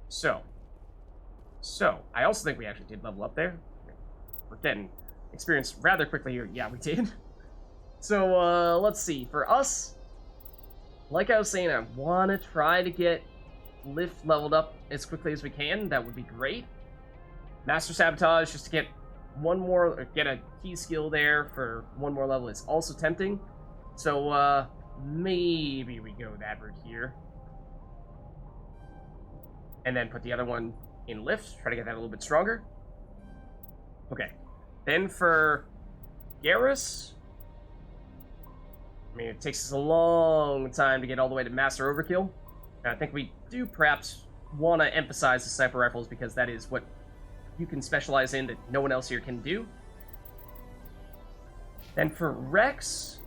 So, I also think we actually did level up there. We're getting experience rather quickly here. Yeah, we did. So, let's see. For us, like I was saying, I want to try to get Lift leveled up as quickly as we can. That would be great. Master Sabotage, just to get one more, or get a key skill there for one more level is also tempting. So, maybe we go that route here. And then put the other one in Lift, try to get that a little bit stronger. Okay. Then for Garrus, I mean, it takes us a long time to get all the way to Master Overkill. And I think we do perhaps want to emphasize the sniper rifles because that is what you can specialize in that no one else here can do. Then for Rex,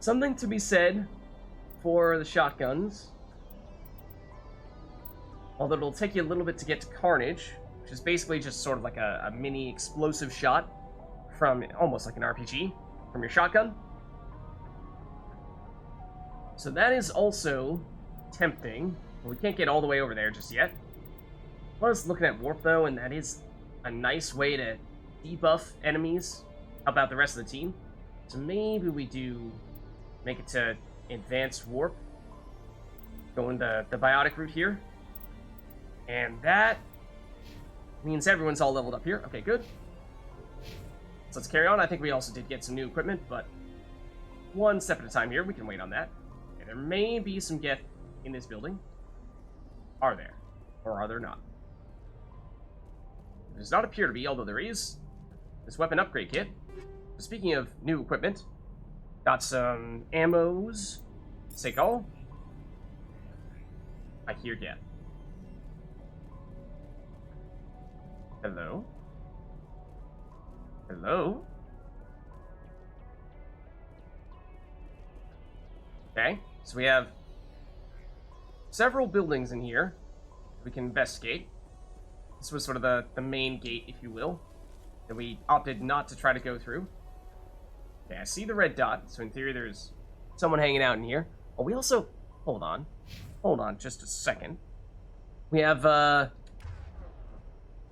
something to be said for the shotguns. Although it'll take you a little bit to get to Carnage, which is basically just sort of like a mini explosive shot from almost like an RPG from your shotgun. So that is also tempting. We can't get all the way over there just yet. I was looking at Warp though, and that is a nice way to debuff enemies about the rest of the team. So maybe we do make it to Advanced Warp. Going the biotic route here. And that means everyone's all leveled up here. Okay, good. So let's carry on. I think we also did get some new equipment, but one step at a time here. We can wait on that. Okay, there may be some Geth in this building. Are there? Or are there not? There does not appear to be, although there is this weapon upgrade kit. Speaking of new equipment, got some ammos. Take all. I hear Geth. Hello? Hello? Okay, so we have several buildings in here we can investigate. This was sort of the main gate, if you will, that we opted not to try to go through. Okay, I see the red dot, so in theory there's someone hanging out in here. Oh, we also... Hold on just a second. We have,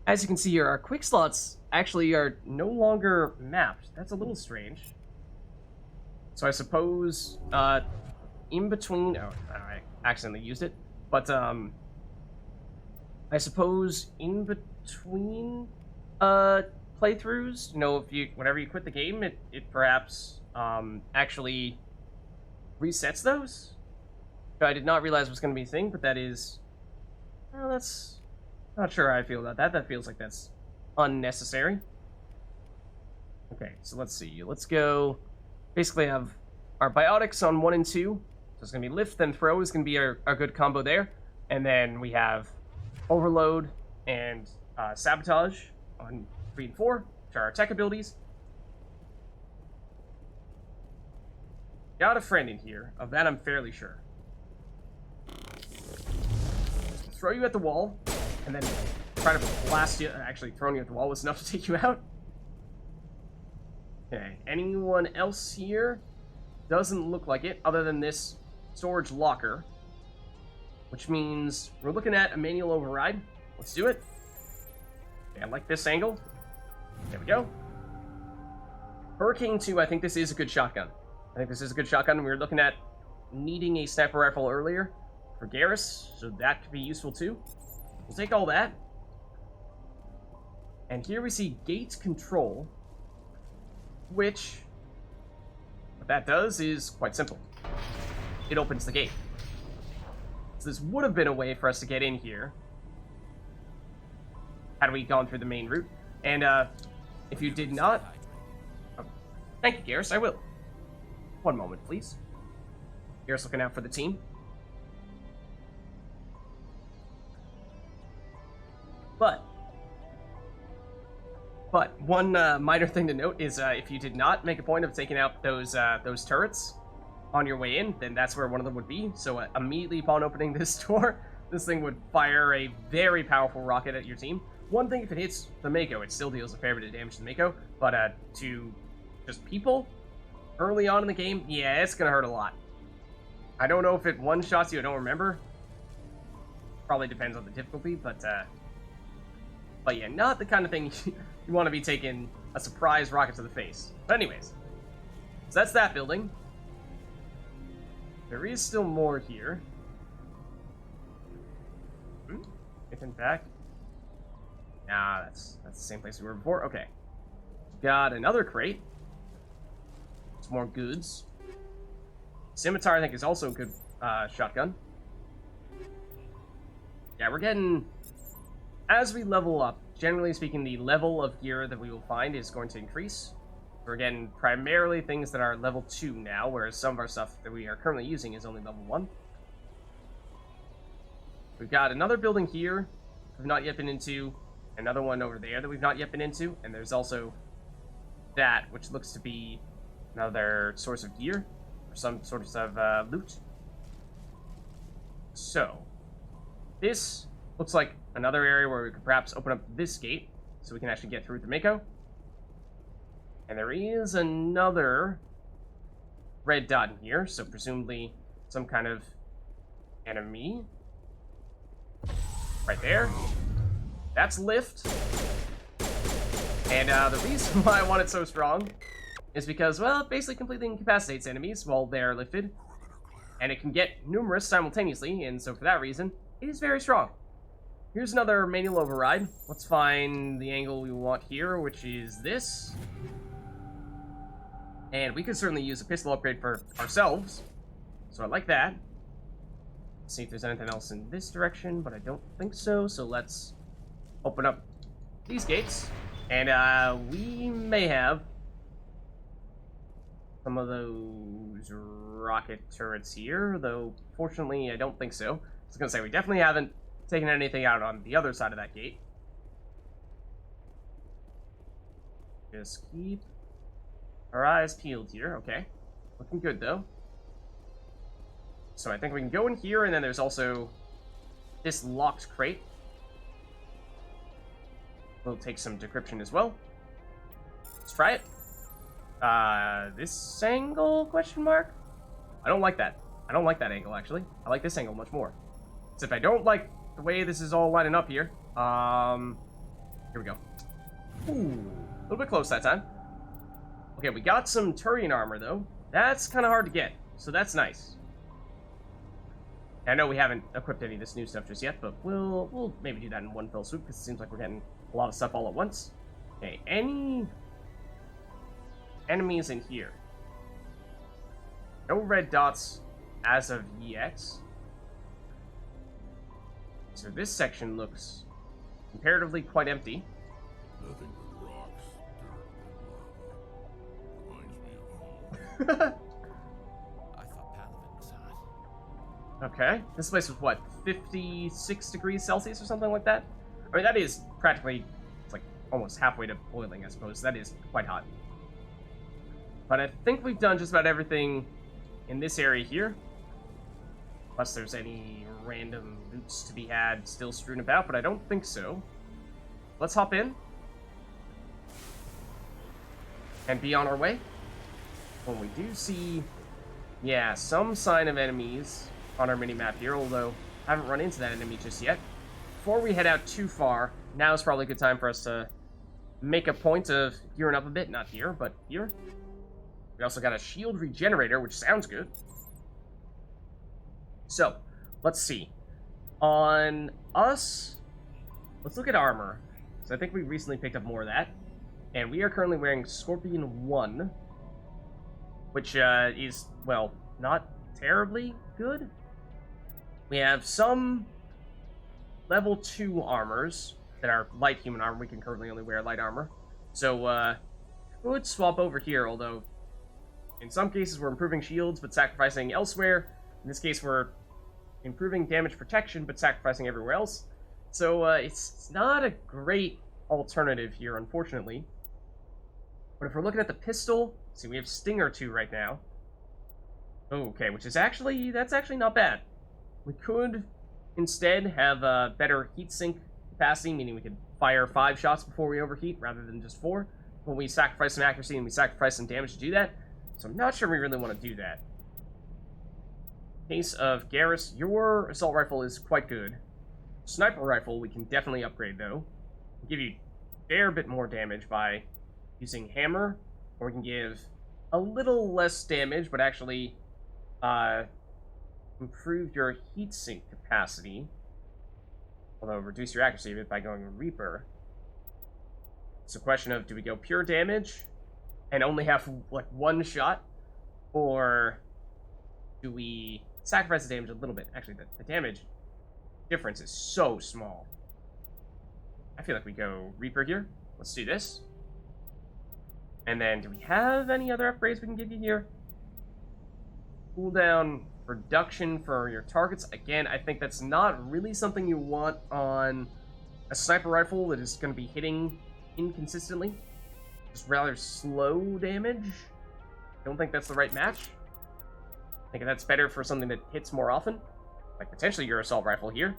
as you can see here, our quick slots actually are no longer mapped. That's a little strange. So I suppose, in between... Oh, I accidentally used it. But, I suppose in between, playthroughs, you know, whenever you quit the game, it perhaps, actually resets those? I did not realize it was going to be a thing, but that is... Well, that's... Not sure how I feel about that. That feels like that's unnecessary. Okay, so let's see. Let's go... Basically have our biotics on 1 and 2. So it's going to be lift, then throw is going to be our good combo there. And then we have overload and sabotage on 3 and 4, which are our tech abilities. Got a friend in here. Of that I'm fairly sure. Throw you at the wall, and then try to blast you. Actually, throwing you at the wall was enough to take you out. Okay, anyone else here? Doesn't look like it, other than this storage locker. Which means we're looking at a manual override. Let's do it. Okay, I like this angle. There we go. Hurricane 2, I think this is a good shotgun. We were looking at needing a sniper rifle earlier for Garrus, so that could be useful too. We'll take all that. And here we see gate control, which, what that does is quite simple. It opens the gate. So this would have been a way for us to get in here had we gone through the main route. And if you did not... Oh, thank you, Garrus, I will. One moment, please. Garrus looking out for the team. But one minor thing to note is if you did not make a point of taking out those turrets on your way in, then that's where one of them would be. So immediately upon opening this door, this thing would fire a very powerful rocket at your team. One thing, if it hits the Mako, it still deals a fair bit of damage to the Mako, but to just people early on in the game, yeah, it's gonna hurt a lot. I don't know if it one-shots you, I don't remember, Probably depends on the difficulty, but yeah, not the kind of thing you want to be taking a surprise rocket to the face. But anyways, so that's that building. There is still more here. Anything back? Nah, that's the same place we were before. Okay. Got another crate. Some more goods. Scimitar, I think, is also a good shotgun. Yeah, we're getting... As we level up, generally speaking, the level of gear that we will find is going to increase. We're getting primarily things that are level 2 now, whereas some of our stuff that we are currently using is only level 1. We've got another building here we've not yet been into, another one over there that we've not yet been into, and there's also that, which looks to be another source of gear, or some sort of loot. So, this looks like another area where we could perhaps open up this gate, so we can actually get through the Mako. And there is another red dot in here, so presumably some kind of enemy. Right there. That's lift. And the reason why I want it so strong is because, well, it basically completely incapacitates enemies while they're lifted. And it can get numerous simultaneously, and so for that reason, it is very strong. Here's another manual override. Let's find the angle we want here, which is this. And we could certainly use a pistol upgrade for ourselves. So I like that. Let's see if there's anything else in this direction, but I don't think so. So let's open up these gates. And we may have some of those rocket turrets here, though fortunately I don't think so. I was going to say, we definitely haven't taken anything out on the other side of that gate. Just keep our eyes peeled here. Okay. Looking good, though. So I think we can go in here, and then there's also this locked crate. We'll take some decryption as well. Let's try it. This angle, question mark? I don't like that. I don't like that angle, actually. I like this angle much more. Except I don't like the way this is all lining up here. Here we go. Ooh, a little bit close that time. Okay, we got some Turian armor, though. That's kind of hard to get, so that's nice. I know we haven't equipped any of this new stuff just yet, but we'll maybe do that in one fell swoop, because it seems like we're getting a lot of stuff all at once. Okay, any enemies in here? No red dots as of yet. So this section looks comparatively quite empty. Nothing but rocks, dirt, and lava. Reminds me of home. I thought Palaven was hot. Okay, this place was what, 56 degrees Celsius or something like that? I mean, that is practically, it's like almost halfway to boiling, I suppose. That is quite hot. But I think we've done just about everything in this area here. Unless there's any random loots to be had still strewn about, but I don't think so. Let's hop in. And be on our way. When we do see, yeah, some sign of enemies on our mini-map here, although I haven't run into that enemy just yet. Before we head out too far, now is probably a good time for us to make a point of gearing up a bit. Not here, but here. We also got a shield regenerator, which sounds good. So, let's see. On us, let's look at armor. So I think we recently picked up more of that. And we are currently wearing Scorpion 1, which is, well, not terribly good. We have some level 2 armors that are light human armor. We can currently only wear light armor. So, could swap over here, although in some cases we're improving shields but sacrificing elsewhere. In this case, we're improving damage protection but sacrificing everywhere else. So, it's not a great alternative here, unfortunately. But if we're looking at the pistol, see, we have Stinger 2 right now. Okay, which is actually, that's actually not bad. We could instead have a better heatsink capacity, meaning we could fire 5 shots before we overheat rather than just 4. But we sacrifice some accuracy and we sacrifice some damage to do that. So I'm not sure we really want to do that. Case of Garrus, your assault rifle is quite good. Sniper rifle we can definitely upgrade, though. Give you a fair bit more damage by using hammer, or we can give a little less damage, but actually improve your heatsink capacity. Although reduce your accuracy a bit by going Reaper. It's a question of, do we go pure damage and only have like one shot, or do we sacrifice the damage a little bit? Actually, the damage difference is so small. I feel like we go Reaper here. Let's do this. And then, do we have any other upgrades we can give you here? Cooldown reduction for your targets. Again, I think that's not really something you want on a sniper rifle that is going to be hitting inconsistently. Just rather slow damage. Don't think that's the right match. I think that's better for something that hits more often. Like potentially your assault rifle here.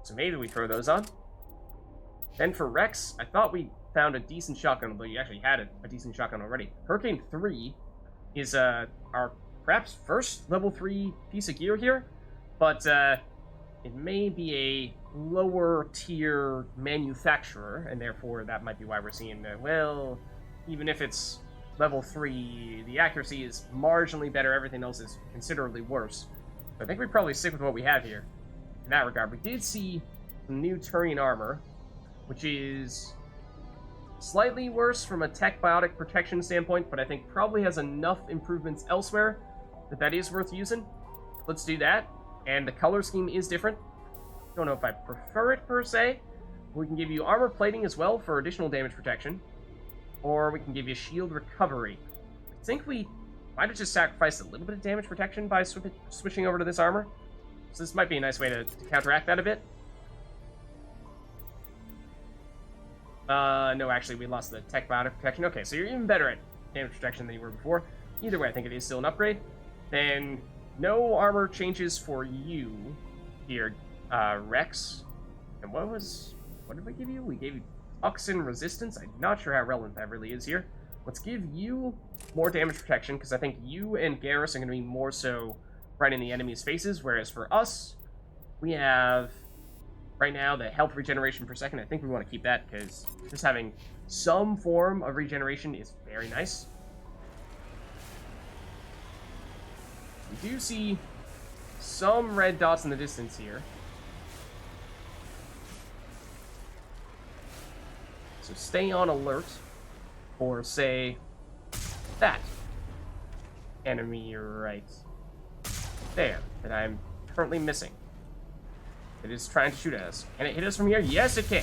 So maybe we throw those on. Then for Rex, I thought we found a decent shotgun, although you actually had a decent shotgun already. Hurricane 3 is our perhaps first level 3 piece of gear here, but it may be a lower tier manufacturer, and therefore that might be why we're seeing, well, even if it's level 3, the accuracy is marginally better, everything else is considerably worse. So I think we probably stick with what we have here in that regard. We did see some new Turian armor, which is slightly worse from a tech biotic protection standpoint, but I think probably has enough improvements elsewhere that is worth using. Let's do that. And the color scheme is different. Don't know if I prefer it per se. We can give you armor plating as well for additional damage protection, or we can give you shield recovery. I think we might have just sacrificed a little bit of damage protection by switching over to this armor. So this might be a nice way to counteract that a bit. No, actually, we lost the tech biotic protection. Okay, so you're even better at damage protection than you were before. Either way, I think it is still an upgrade. Then, no armor changes for you here, Rex. And what did we give you? We gave you toxin resistance. I'm not sure how relevant that really is here. Let's give you more damage protection, because I think you and Garrus are going to be more so right in the enemy's faces, whereas for us, we have right now the health regeneration per second. I think we want to keep that, because just having some form of regeneration is very nice. We do see some red dots in the distance here. So stay on alert for, say, that enemy right there that I'm currently missing. It is trying to shoot at us. Can it hit us from here? Yes, it can.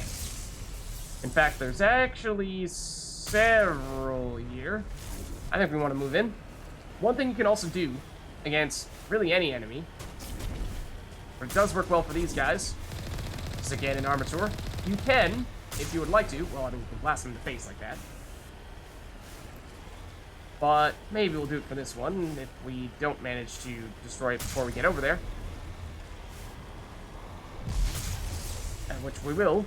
In fact, there's actually several here. I think we want to move in. One thing you can also do against really any enemy, but it does work well for these guys, is again an armature. You can, if you would like to, well, I mean, you can blast them in the face like that. But maybe we'll do it for this one if we don't manage to destroy it before we get over there. Which we will,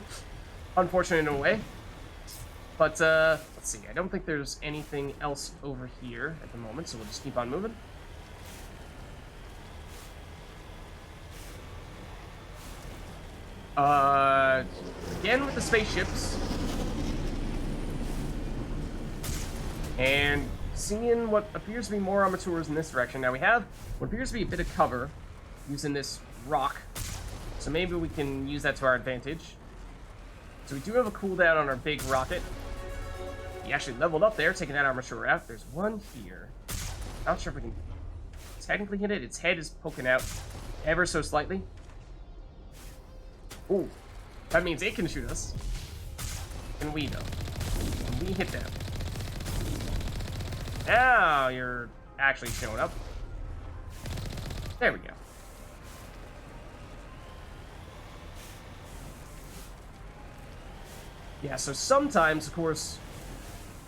unfortunately in a way. But, let's see, I don't think there's anything else over here at the moment, so we'll just keep on moving. Again with the spaceships. And seeing what appears to be more armatures in this direction. Now we have what appears to be a bit of cover using this rock. So maybe we can use that to our advantage. So we do have a cooldown on our big rocket. He actually leveled up there, taking that armature out. There's one here. Not sure if we can technically hit it. Its head is poking out ever so slightly. Ooh, that means it can shoot us. Can we, though? Can we hit them? Now you're actually showing up. There we go. Yeah, so sometimes, of course,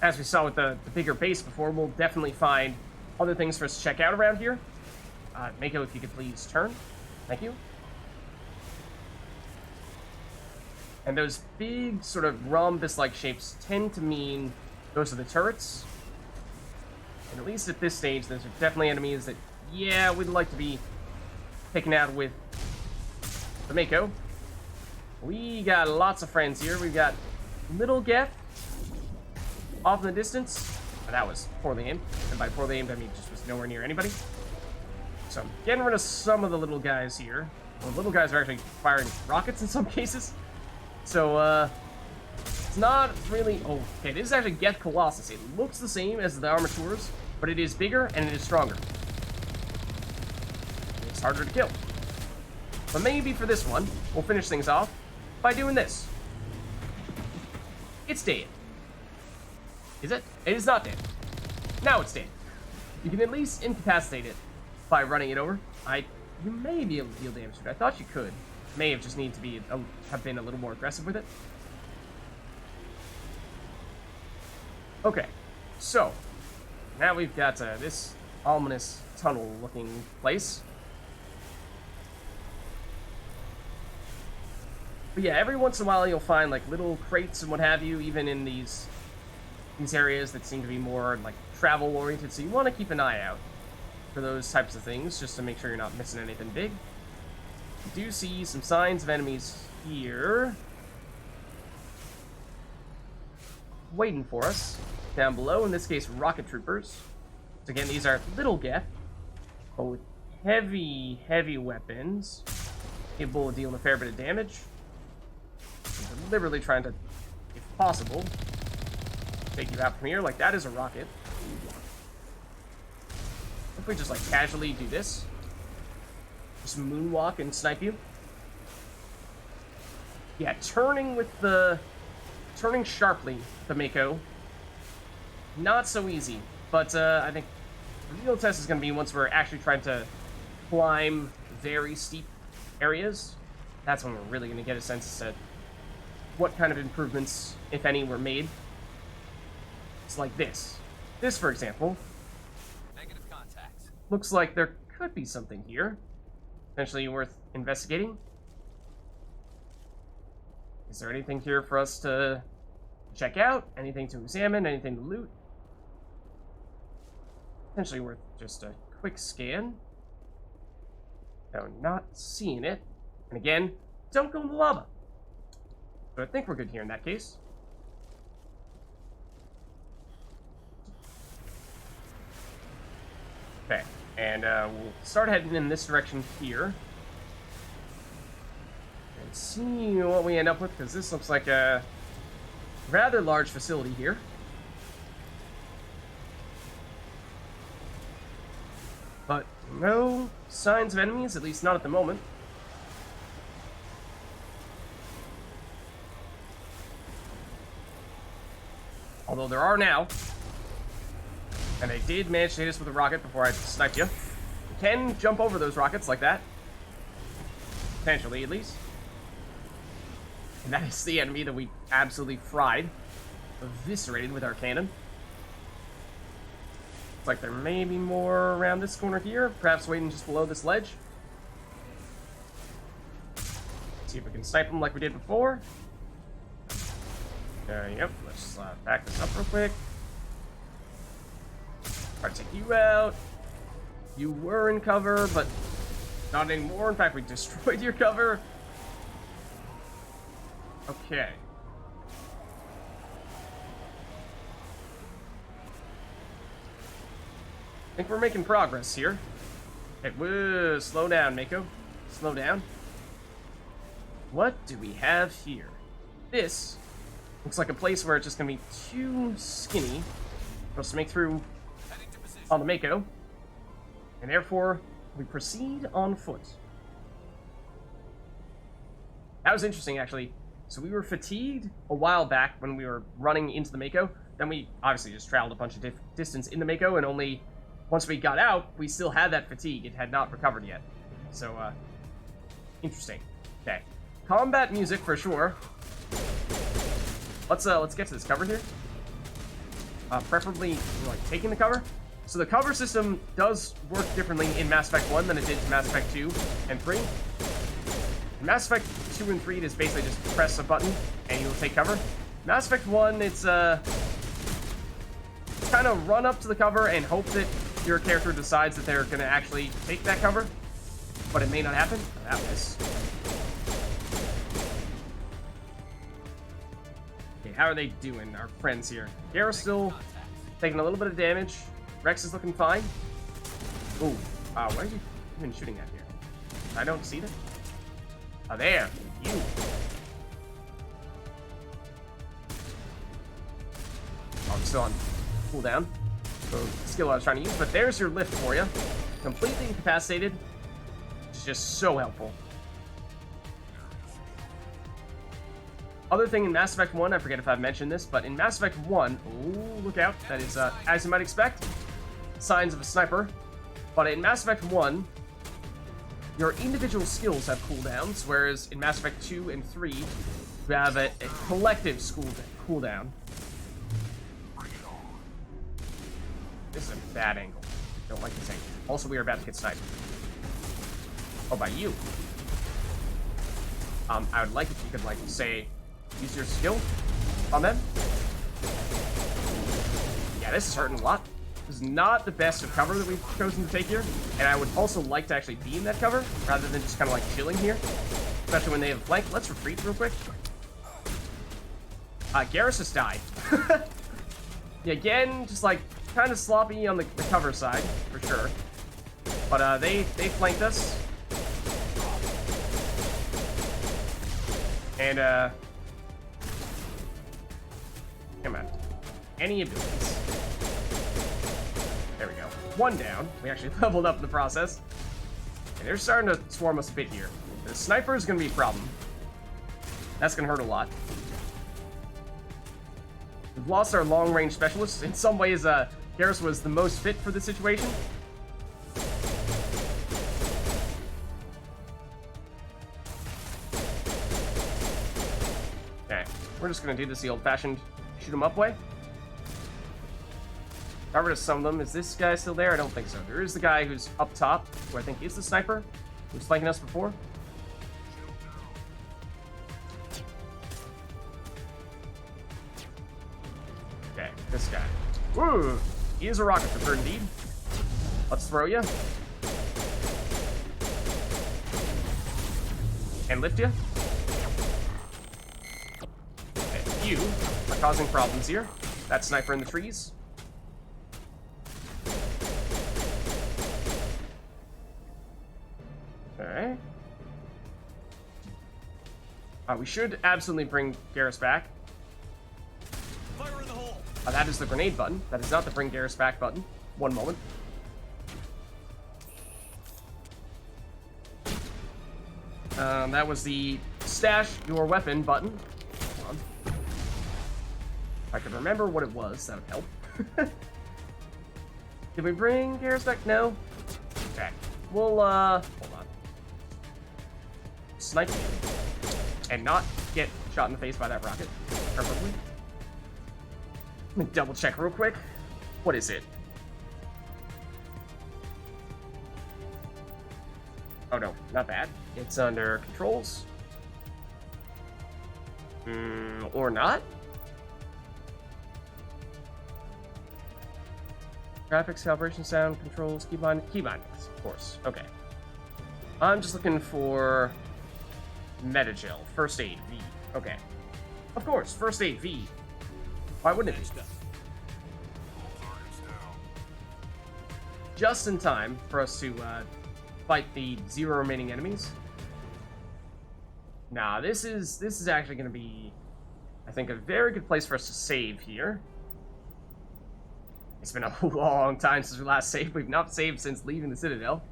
as we saw with the bigger base before, we'll definitely find other things for us to check out around here. Mako, if you could please turn. Thank you. And those big, sort of rhombus-like shapes tend to mean those are the turrets. And at least at this stage, those are definitely enemies that, yeah, we'd like to be taken out with the Mako. We got lots of friends here. We've got Little Geth off in the distance. Oh, that was poorly aimed. And by poorly aimed, I mean just was nowhere near anybody. So I'm getting rid of some of the little guys here. Well, the little guys are actually firing rockets in some cases. So, it's not really... Oh, okay, this is actually Geth Colossus. It looks the same as the Armatures, but it is bigger and it is stronger. It's harder to kill. But maybe for this one, we'll finish things off by doing this. It's dead. Is it? It is not dead. Now it's dead. You can at least incapacitate it by running it over. You may be able to deal damage to it. I thought you could. May have just needed to have been a little more aggressive with it. Okay, so now we've got this ominous tunnel-looking place. But yeah, every once in a while you'll find like little crates and what have you, even in these areas that seem to be more like travel-oriented. So you want to keep an eye out for those types of things, just to make sure you're not missing anything big. You do see some signs of enemies here, waiting for us down below. In this case, rocket troopers. So again, these are little Geth, but with heavy weapons, capable of dealing a fair bit of damage. I'm deliberately trying to, if possible, take you out from here. Like, that is a rocket. If we just like casually do this, just moonwalk and snipe you. Yeah, turning sharply with the Mako, not so easy. But I think the real test is going to be once we're actually trying to climb very steep areas. That's when we're really going to get a sense of what kind of improvements, if any, were made. It's like this. This, for example, looks like there could be something here, potentially worth investigating. Is there anything here for us to check out? Anything to examine? Anything to loot? Potentially worth just a quick scan. No, not seeing it. And again, don't go in the lava. So I think we're good here in that case. Okay. And we'll start heading in this direction here. And see what we end up with, because this looks like a rather large facility here. But no signs of enemies, at least not at the moment. Although there are now. And I did manage to hit us with a rocket before I sniped you. You can jump over those rockets like that. Potentially, at least. And that is the enemy that we absolutely fried. Eviscerated with our cannon. Looks like there may be more around this corner here. Perhaps waiting just below this ledge. See if we can snipe them like we did before. Yep, let's back this up real quick. Try to take you out. You were in cover, but not anymore. In fact, we destroyed your cover. Okay. I think we're making progress here. Okay, whoa, slow down, Mako. Slow down. What do we have here? This looks like a place where it's just gonna be too skinny for us to make through on the Mako, and therefore we proceed on foot. That was interesting, actually. So we were fatigued a while back when we were running into the Mako. Then we obviously just traveled a bunch of distance in the Mako, and only once we got out, we still had that fatigue. It had not recovered yet. So, interesting. Okay, combat music for sure. Let's get to this cover here. Preferably like taking the cover. So the cover system does work differently in Mass Effect 1 than it did in Mass Effect 2 and 3. In Mass Effect 2 and 3, it is basically just press a button and you will take cover. Mass Effect 1, it's kind of run up to the cover and hope that your character decides that they're going to actually take that cover, but it may not happen. That was Okay, how are they doing, our friends here? Garrus still taking a little bit of damage. Rex is looking fine. Ooh, what are you even shooting at here? I don't see them. Oh, there. You. Oh, I'm still on cooldown. So, the skill I was trying to use, but there's your lift for you. Completely incapacitated. It's just so helpful. Other thing in Mass Effect 1, I forget if I've mentioned this, but in Mass Effect 1, ooh, look out, that is, as you might expect, signs of a sniper. But in Mass Effect 1, your individual skills have cooldowns, whereas in Mass Effect 2 and 3, you have a collective cooldown. This is a bad angle. Don't like this angle. Also, we are about to get sniped. Oh, by you. I would like if you could, like, say, use your skill on them. Yeah, this is hurting a lot. This is not the best of cover that we've chosen to take here, and I would also like to actually be in that cover, rather than just kind of, like, chilling here. Especially when they have a flank. Let's retreat real quick. Garrus has died. Yeah, again, just, like, kind of sloppy on the cover side, for sure. But, they flanked us. And, come on. Any abilities. There we go. One down. We actually leveled up in the process. And they're starting to swarm us a bit here. The sniper is going to be a problem. That's going to hurt a lot. We've lost our long-range specialist. In some ways, Garrus was the most fit for the situation. Okay, we're just going to do this the old-fashioned shoot-'em-up way. Got rid of some of them. Is this guy still there? I don't think so. There is the guy who's up top, who I think is the sniper, who's flanking us before. Okay, this guy. Woo! He is a rocket trooper indeed. Let's throw you. And lift you. Okay, you are causing problems here. That sniper in the trees. Okay. We should absolutely bring Garrus back. Fire in the hole. That is the grenade button. That is not the bring Garrus back button. One moment. That was the stash your weapon button. Hold on. If I could remember what it was, that would help. Did we bring Garrus back? No? Okay. We'll, hold on. Snipe you. And not get shot in the face by that rocket, preferably. Let me double check real quick. What is it? Oh no, not that. It's under controls. Or not? Graphics, calibration, sound, controls, keybind, yes, of course. Okay. I'm just looking for Metagel, First Aid, V. Okay. Of course, First Aid, V. Why wouldn't it be? Just in time for us to fight the 0 remaining enemies. Nah, this is actually going to be, I think, a very good place for us to save here. It's been a long time since we last saved. We've not saved since leaving the Citadel.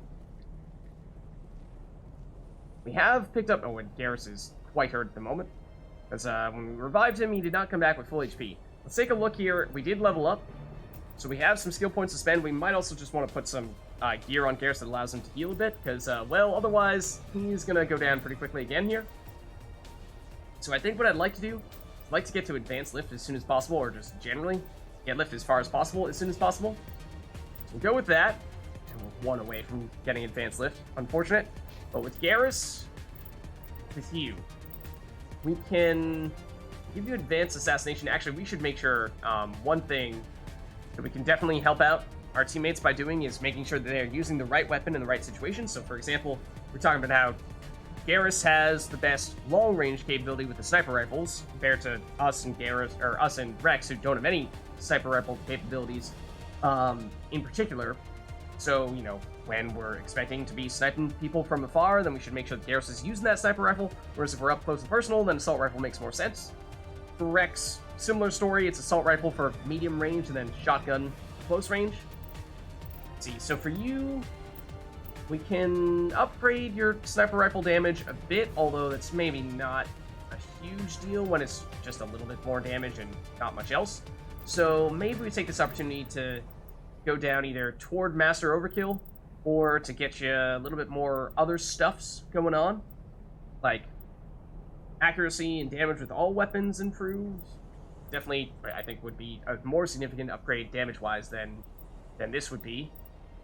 We have picked up... Oh, and Garrus is quite hurt at the moment. Because when we revived him, he did not come back with full HP. Let's take a look here. We did level up. So we have some skill points to spend. We might also just want to put some gear on Garrus that allows him to heal a bit. Because, well, otherwise, he's going to go down pretty quickly again here. So I think what I'd like to do, I'd like to get to advanced lift as soon as possible. Or just generally get lift as far as possible as soon as possible. So we'll go with that. And we're 1 away from getting advanced lift. Unfortunate. But with Garrus, with you, we can give you advanced assassination. Actually, we should make sure one thing that we can definitely help out our teammates by doing is making sure that they are using the right weapon in the right situation. So, for example, we're talking about how Garrus has the best long-range capability with the sniper rifles compared to us and Garrus, or us and Rex, who don't have any sniper rifle capabilities in particular. So, you know, when we're expecting to be sniping people from afar, then we should make sure that Garrus is using that sniper rifle, whereas if we're up close and personal, then assault rifle makes more sense. For Rex, similar story, it's assault rifle for medium range and then shotgun close range. Let's see, so for you, we can upgrade your sniper rifle damage a bit, although that's maybe not a huge deal when it's just a little bit more damage and not much else. So maybe we take this opportunity to go down either toward Master Overkill or to get you a little bit more other stuffs going on, like accuracy and damage with all weapons improved. Definitely, I think, would be a more significant upgrade damage-wise than this would be.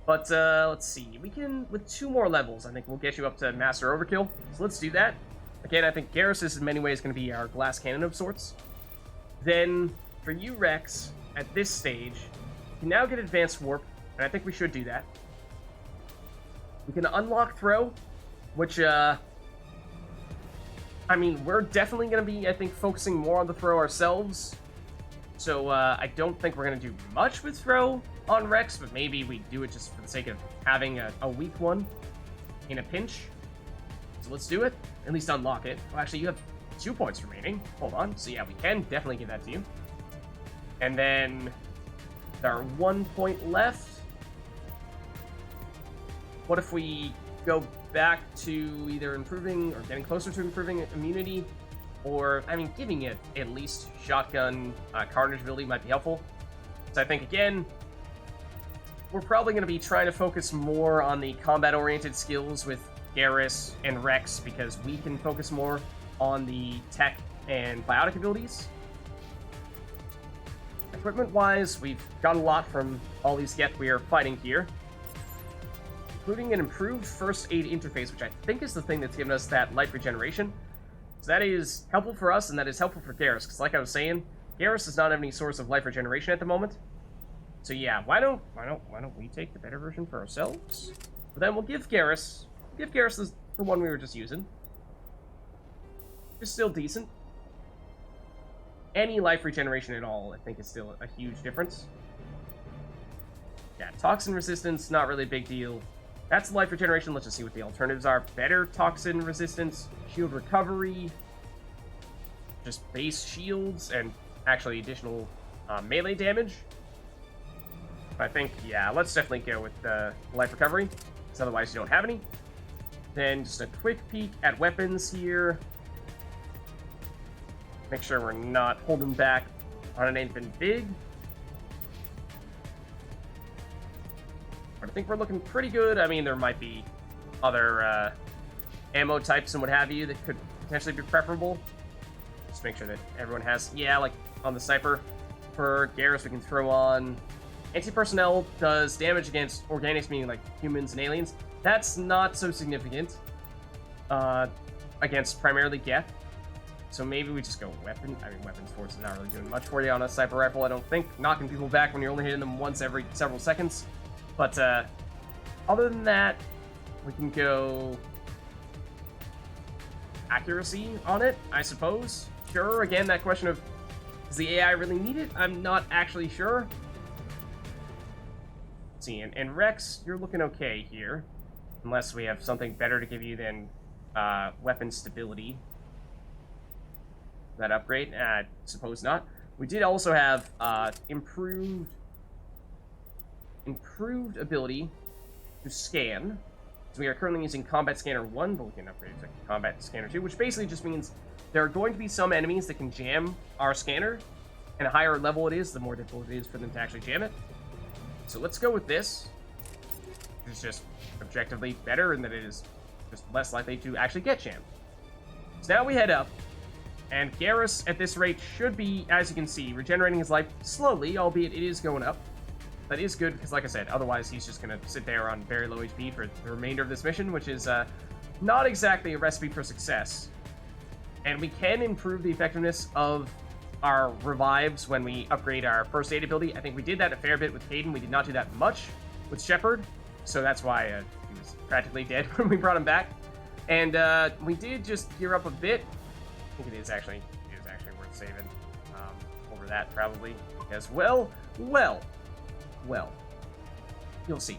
But let's see, we can, with 2 more levels, I think we'll get you up to Master Overkill. So let's do that. Again, I think Garrus is in many ways going to be our glass cannon of sorts. Then, for you, Rex, at this stage, you can now get Advanced Warp, and I think we should do that. We can unlock Throw, which, I mean, we're definitely going to be, I think, focusing more on the Throw ourselves. So, I don't think we're going to do much with Throw on Rex, but maybe we do it just for the sake of having a weak one in a pinch. So let's do it. At least unlock it. Well, actually, you have 2 points remaining. Hold on. So yeah, we can definitely give that to you. And then there are 1 point left. What if we go back to either improving or getting closer to improving immunity, or, I mean, giving it at least shotgun carnage ability might be helpful. So I think, again, we're probably going to be trying to focus more on the combat-oriented skills with Garrus and Rex, because we can focus more on the tech and biotic abilities. Equipment-wise, we've got a lot from all these Geth we are fighting here, including an improved first aid interface, which I think is the thing that's given us that life regeneration. So that is helpful for us, and that is helpful for Garrus, because like I was saying, Garrus does not have any source of life regeneration at the moment. So yeah, why don't we take the better version for ourselves? But then we'll give Garrus the one we were just using. It's still decent. Any life regeneration at all, I think, is still a huge difference. Yeah, toxin resistance, not really a big deal. That's life regeneration. Let's just see what the alternatives are. Better toxin resistance, shield recovery, just base shields, and actually additional melee damage. I think, yeah, let's definitely go with life recovery, because otherwise you don't have any. Then just a quick peek at weapons here. Make sure we're not holding back on anything big. But I think we're looking pretty good. I mean, there might be other ammo types and what have you that could potentially be preferable. Just make sure that everyone has, yeah, like on the sniper. For Garrus, we can throw on anti-personnel, does damage against organics, meaning like humans and aliens. That's not so significant against primarily Geth. So maybe we just go weapon. I mean, weapons force is not really doing much for you on a sniper rifle, I don't think. Knocking people back when you're only hitting them once every several seconds. But other than that, we can go accuracy on it, I suppose. Sure, again, that question of, does the AI really need it? I'm not actually sure. Let's see, and Rex, you're looking okay here. Unless we have something better to give you than weapon stability. That upgrade? I suppose not. We did also have improved ability to scan. So we are currently using Combat Scanner 1, but we can upgrade it to Combat Scanner 2, which basically just means there are going to be some enemies that can jam our scanner, and the higher level it is, the more difficult it is for them to actually jam it. So let's go with this. It's just objectively better in that it is just less likely to actually get jammed. So now we head up, and Garrus at this rate should be, as you can see, regenerating his life slowly, albeit it is going up. That is good, because like I said, otherwise he's just going to sit there on very low HP for the remainder of this mission, which is not exactly a recipe for success. And we can improve the effectiveness of our revives when we upgrade our first aid ability. I think we did that a fair bit with Caden. We did not do that much with Shepard, so that's why he was practically dead when we brought him back. And we did just gear up a bit. I think it is actually worth saving over that probably, because well, you'll see.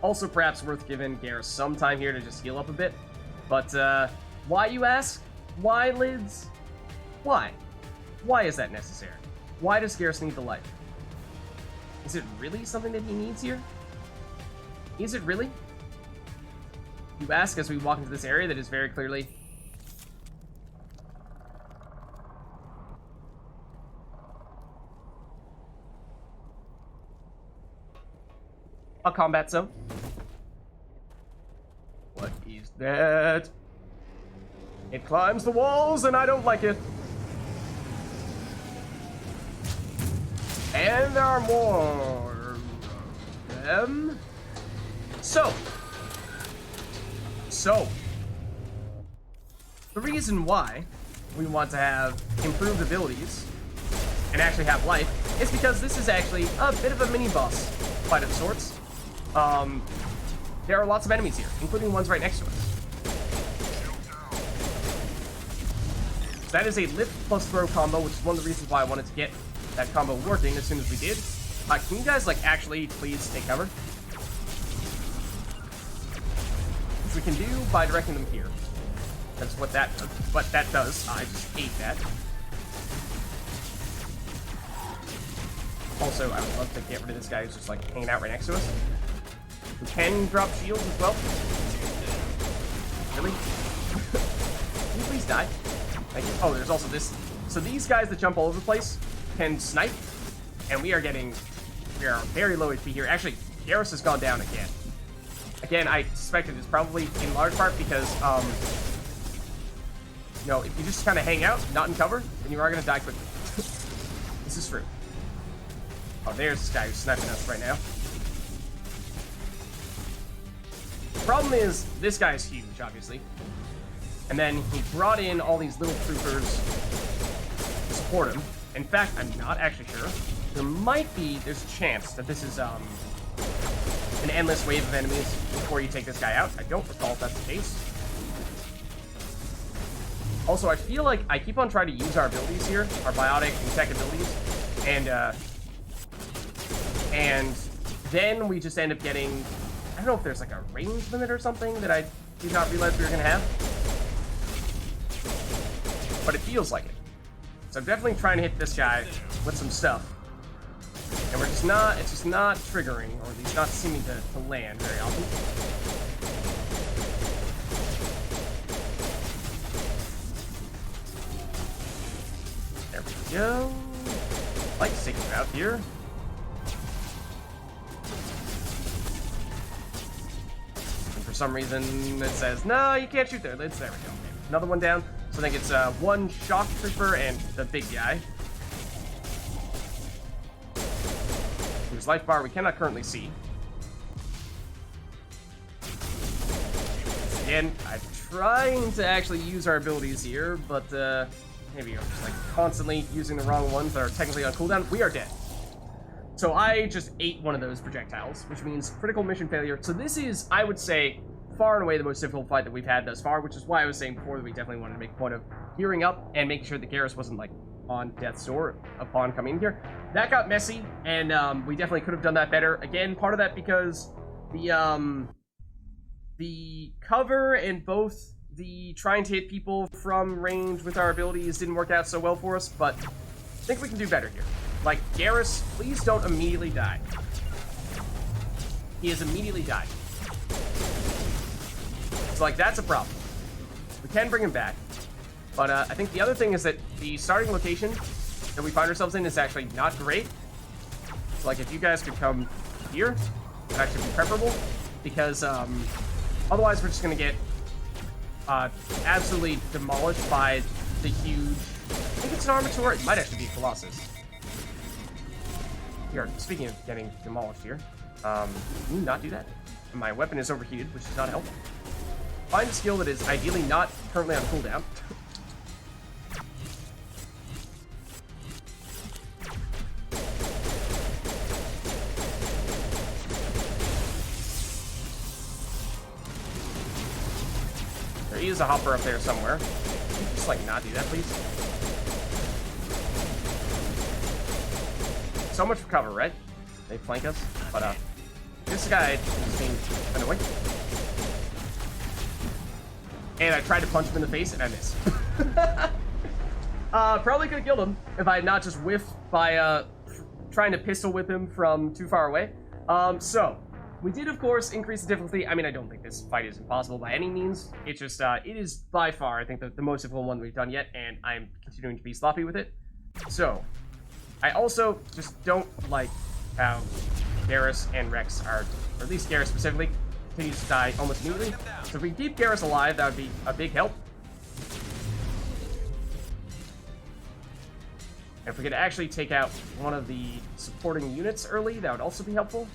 Also, perhaps worth giving Garrus some time here to just heal up a bit. But why, you ask? Why, Lids? Why? Why is that necessary? Why does Garrus need the life? Is it really something that he needs here? Is it really? You ask as we walk into this area that is very clearly a combat zone. What is that? It climbs the walls and I don't like it. And there are more of them. So, the reason why we want to have improved abilities and actually have life is because this is actually a bit of a mini-boss fight of sorts. There are lots of enemies here, including ones right next to us. So that is a lift plus throw combo, which is one of the reasons why I wanted to get that combo working as soon as we did. Can you guys, like, actually please take cover? Which we can do by directing them here. That's what that does. I just hate that. Also, I would love to get rid of this guy who's just, like, hanging out right next to us. Who can drop shields as well. Really? Can you please die? Thank you. Oh, there's also this. So these guys that jump all over the place can snipe, and we are very low HP here. Actually, Garrus has gone down again. Again, I suspect it is probably in large part because, you know, if you just kind of hang out, not in cover, then you are going to die quickly. This is true. Oh, there's this guy who's sniping us right now. The problem is, this guy is huge, obviously. And then he brought in all these little troopers to support him. In fact, I'm not actually sure. There's a chance that this is an endless wave of enemies before you take this guy out. I don't recall if that's the case. Also, I feel like I keep on trying to use our abilities here, our biotic and tech abilities, and then we just end up getting, I don't know if there's like a range limit or something that I did not realize we were gonna have, but it feels like it. So I'm definitely trying to hit this guy with some stuff. And it's just not triggering, or at least not seeming to land very often. There we go. I'd like to take him out here. And for some reason it says, no, you can't shoot there. There we go. Okay. Another one down. So I think it's one shock trooper and the big guy. Whose life bar we cannot currently see. Again, I'm trying to actually use our abilities here, but maybe I'm just like constantly using the wrong ones that are technically on cooldown. We are dead. So I just ate one of those projectiles, which means critical mission failure. So this is, I would say, far and away the most difficult fight that we've had thus far, which is why I was saying before that we definitely wanted to make a point of gearing up and making sure that Garrus wasn't like on death's door upon coming in here. That got messy, and we definitely could have done that better. Again, part of that because the cover and both the trying to hit people from range with our abilities didn't work out so well for us, but I think we can do better here. Like, Garrus, please don't immediately die. He has immediately died. So, like, that's a problem. We can bring him back. But I think the other thing is that the starting location that we find ourselves in is actually not great. So, like, if you guys could come here, it would actually be preferable. Because otherwise we're just going to get absolutely demolished by the huge... I think it's an Armaturing. It might actually be a Colossus. Here, speaking of getting demolished here, can you not do that? And my weapon is overheated, which does not help. Find a skill that is ideally not currently on cooldown. There is a hopper up there somewhere. Can you just, like, not do that, please? So much for cover, right? They flank us. But, this guy is being annoying. And I tried to punch him in the face, and I missed. Probably could have killed him if I had not just whiffed by, trying to pistol whip him from too far away. So, we did, of course, increase the difficulty. I mean, I don't think this fight is impossible by any means. It's just, it is by far, I think, the most difficult one we've done yet, and I'm continuing to be sloppy with it. So, I also just don't like how Garrus and Rex are, or at least Garrus specifically, continues to die almost immediately. So if we keep Garrus alive, that would be a big help. And if we could actually take out one of the supporting units early, that would also be helpful.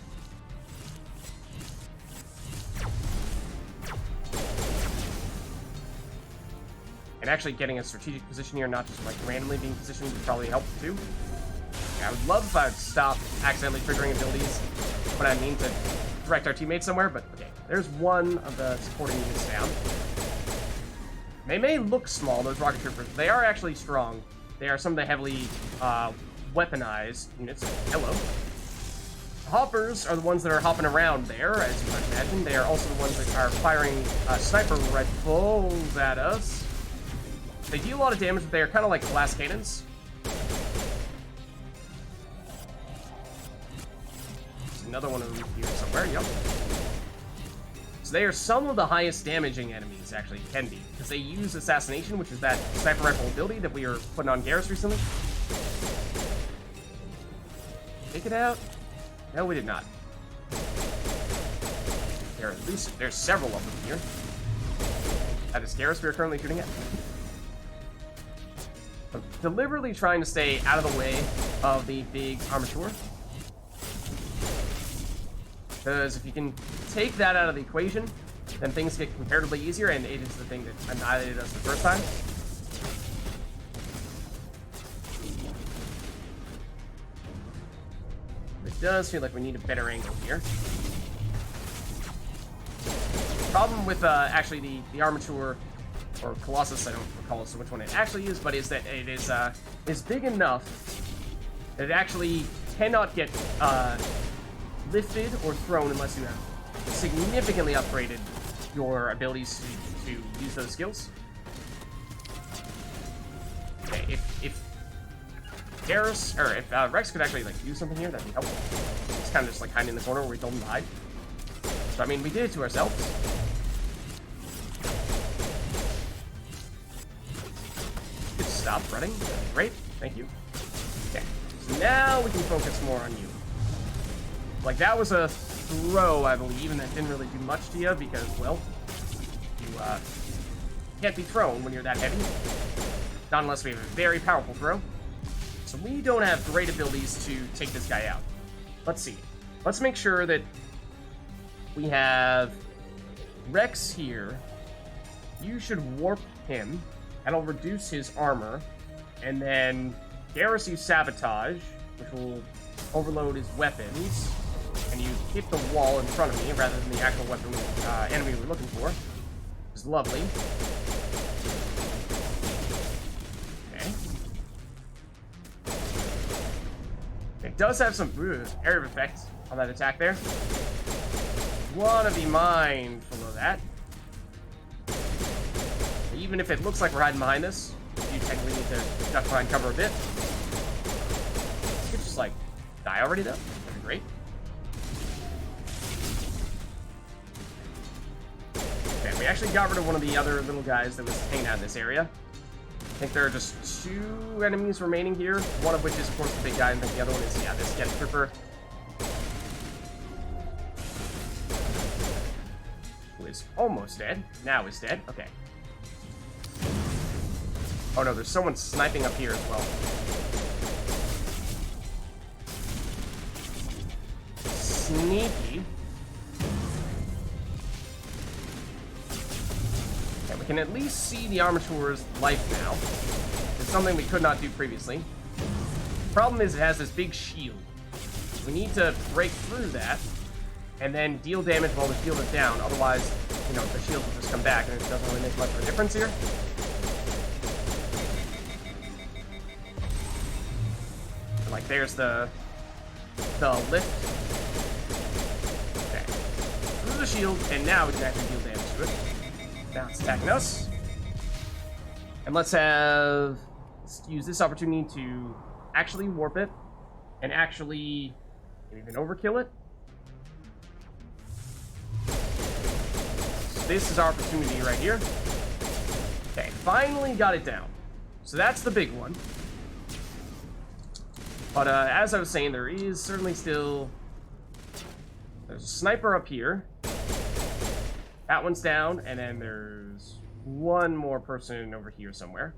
And actually getting a strategic position here, not just like randomly being positioned, would probably help too. Yeah, I would love if I would stop accidentally triggering abilities when I mean to direct our teammates somewhere, but okay. There's one of the supporting units down. They may look small, those rocket troopers. They are actually strong. They are some of the heavily weaponized units. Hello. The hoppers are the ones that are hopping around there, as you might imagine. They are also the ones that are firing sniper rifles at us. They deal a lot of damage, but they are kind of like glass cannons. There's another one of them here somewhere, yep. So they are some of the highest damaging enemies, actually, can be. Because they use Assassination, which is that sniper rifle ability that we are putting on Garrus recently. Take it out? No, we did not. There's several of them here. That is Garrus we are currently shooting at. I'm deliberately trying to stay out of the way of the big armature. Because if you can take that out of the equation, then things get comparatively easier, and it is the thing that annihilated us the first time. It does feel like we need a better angle here. Problem with actually the armature, or Colossus, I don't recall so which one it actually is, but is that it is big enough that it actually cannot get lifted or thrown unless you have significantly upgraded your abilities to use those skills. Okay, if Garrus, or if Rex could actually like do something here, that'd be helpful. It's kind of just like hiding in the corner where we told him to hide. So I mean, we did it to ourselves. Good, stop running. Great, thank you. Okay, so now we can focus more on you. Like, that was a throw, I believe, and that didn't really do much to you because, well, you can't be thrown when you're that heavy. Not unless we have a very powerful throw. So we don't have great abilities to take this guy out. Let's see. Let's make sure that we have Rex here. You should warp him. That'll reduce his armor. And then Garrus, you sabotage, which will overload his weapons. And you hit the wall in front of me rather than the actual weapon enemy we're looking for. Which is lovely. Okay. It does have some area of effect on that attack there. Want to be mindful of that. Even if it looks like we're hiding behind this, you technically need to duck behind cover a bit. You could just like die already though. That'd be great. Okay, we actually got rid of one of the other little guys that was hanging out in this area. I think there are just 2 enemies remaining here. One of which is, of course, the big guy, and then the other one is, yeah, this Jet Trooper. Who is almost dead. Now is dead. Okay. Oh no, there's someone sniping up here as well. Sneaky. Okay, we can at least see the armature's life now. It's something we could not do previously. Problem is it has this big shield. We need to break through that and then deal damage while the shield is down. Otherwise, you know, the shield will just come back, and it doesn't really make much of a difference here. Like, there's the lift. Okay. Through the shield, and now we can actually deal damage to it. Now it's attacking us. And let's use this opportunity to actually warp it, and actually even overkill it. So this is our opportunity right here. Okay, finally got it down. So that's the big one. But as I was saying, there is certainly still... There's a sniper up here. That one's down, and then there's one more person over here somewhere.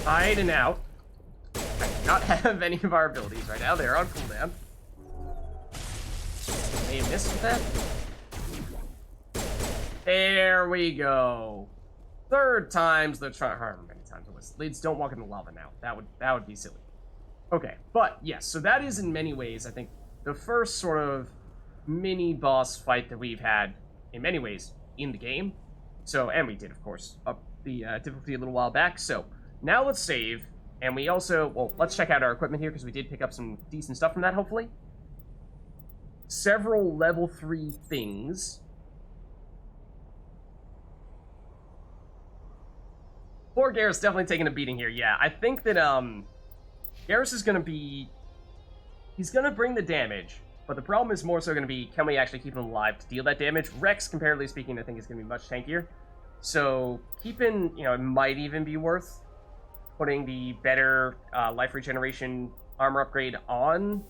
Hiding out. I do not have any of our abilities right now. They're on cooldown. May have missed with that. There we go. Third time's the charm. However many times it was. Lids, don't walk in the lava now. That would be silly. Okay, but yes, so that is in many ways, I think, the first sort of mini boss fight that we've had, in many ways, in the game. So, and we did, of course, up the difficulty a little while back. So, now let's save, and we also, well, let's check out our equipment here, because we did pick up some decent stuff from that, hopefully. Several level 3 things. Poor Garrus definitely taking a beating here. Yeah, I think that, Garrus is gonna be... He's gonna bring the damage, but the problem is more so gonna be, can we actually keep him alive to deal that damage? Rex, comparatively speaking, I think is gonna be much tankier. So, keeping, you know, it might even be worth putting the better life regeneration armor upgrade on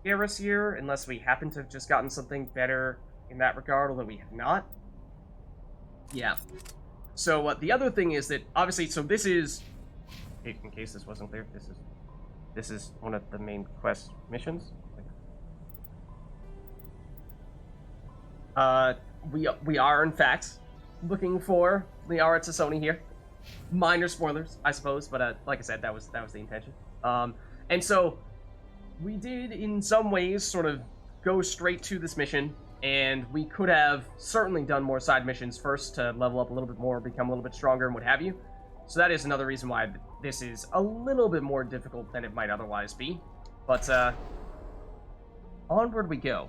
Garrus here, unless we happen to have just gotten something better in that regard, although we have not. Yeah. So, the other thing is that, obviously, so this is, in case this wasn't clear, this is one of the main quest missions. We are, in fact, looking for Liara Tassoni here. Minor spoilers, I suppose, but like I said, that was the intention. And so, we did, in some ways, sort of go straight to this mission, and we could have certainly done more side missions first to level up a little bit more, become a little bit stronger, and what have you. So that is another reason why this is a little bit more difficult than it might otherwise be. But, onward we go.